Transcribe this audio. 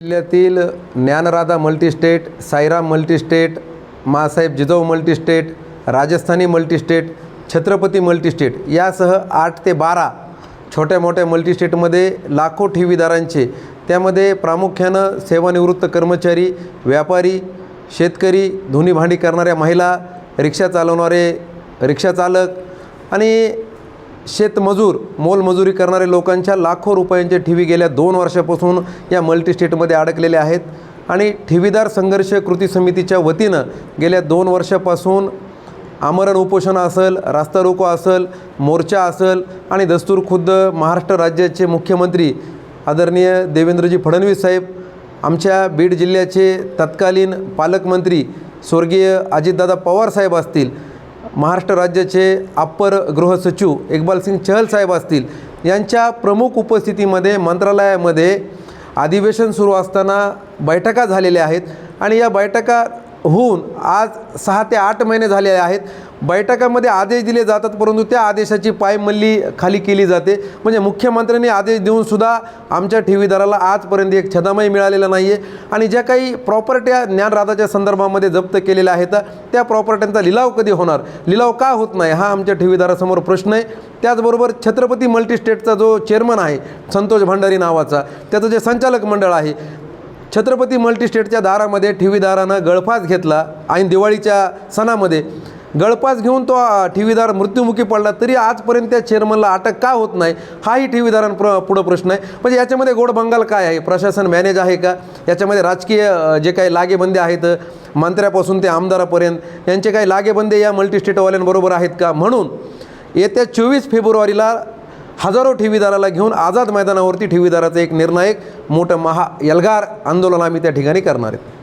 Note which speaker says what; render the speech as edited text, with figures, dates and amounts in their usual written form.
Speaker 1: जिल्ह्यातील Dnyanradha multistate, Sairam multistate, Masaheb Jijau multistate, Rajasthani multistate, Chhatrapati multistate यासह 8 ते 12 छोट्या मोठ्या मल्टीस्टेटमध्ये लाखो ठेवीदारांचे, त्यामध्ये प्रामुख्यानं सेवानिवृत्त कर्मचारी, व्यापारी, शेतकरी, धुनी भांडी करणाऱ्या महिला, रिक्षा चालवणारे रिक्षाचालक आणि शेतमजूर, मोलमजुरी करणारे लोकांच्या लाखो रुपयांच्या ठेवी गेल्या 2 वर्षापासून या मल्टीस्टेटमध्ये अडकलेल्या आहेत. आणि ठेवीदार संघर्ष कृती समितीच्या वतीनं गेल्या 2 वर्षापासून आमरण उपोषण असेल, रास्ता रोको असेल, मोर्चा असेल आणि दस्तूरखुद्द महाराष्ट्र राज्याचे मुख्यमंत्री आदरणीय देवेंद्रजी फडणवीस साहेब, आमच्या बीड जिल्ह्याचे तत्कालीन पालकमंत्री स्वर्गीय अजितदादा पवार साहेब असतील, महाराष्ट्र राज्याचे अप्पर गृहसचिव इक्बालसिंग चहल साहेब असतील, यांच्या प्रमुख उपस्थितीमध्ये मंत्रालयामध्ये अधिवेशन सुरू असताना बैठका झालेल्या आहेत. आणि या बैठका होऊन आज 6 ते 8 महिने झालेले आहेत. बैठकामध्ये आदेश दिले जातात, परंतु त्या आदेशाची पायमल्ली खाली केली जाते. म्हणजे मुख्यमंत्र्यांनी आदेश देऊनसुद्धा आमच्या ठेवीदाराला आजपर्यंत एक छदामही मिळालेला नाही आहे. आणि ज्या काही प्रॉपर्ट्या ज्ञानराधाच्या संदर्भामध्ये जप्त केलेल्या आहेत, त्या प्रॉपर्ट्यांचा लिलाव कधी होणार, लिलाव का होत नाही, हा आमच्या ठेवीदारासमोर प्रश्न आहे. त्याचबरोबर छत्रपती मल्टीस्टेटचा जो चेअरमन आहे संतोष भंडारी नावाचा, त्याचं जे संचालक मंडळ आहे, छत्रपती मल्टीस्टेटच्या दारामध्ये ठेवीदारानं गळफास घेतला. ऐन दिवाळीच्या सणामध्ये गळफास घेऊन तो ठेवीदार मृत्युमुखी पडला, तरी आजपर्यंत त्या चेअरमनला अटक का होत नाही, हाही ठेवीदारांपुढं प्रश्न आहे. म्हणजे याच्यामध्ये गोड बंगाल काय आहे, प्रशासन मॅनेज आहे का, याच्यामध्ये राजकीय जे काही लागेबंदे आहेत, मंत्र्यापासून ते आमदारापर्यंत यांचे काही लागेबंदे या मल्टीस्टेटवाल्यांबरोबर आहेत का. म्हणून येत्या 24 फेब्रुवारीला हजारो ठेवीदाराला घेऊन आझाद मैदानावरती ठेवीदाराचं एक निर्णायक मोठं एल्गार आंदोलन आम्ही त्या ठिकाणी करणार आहेत.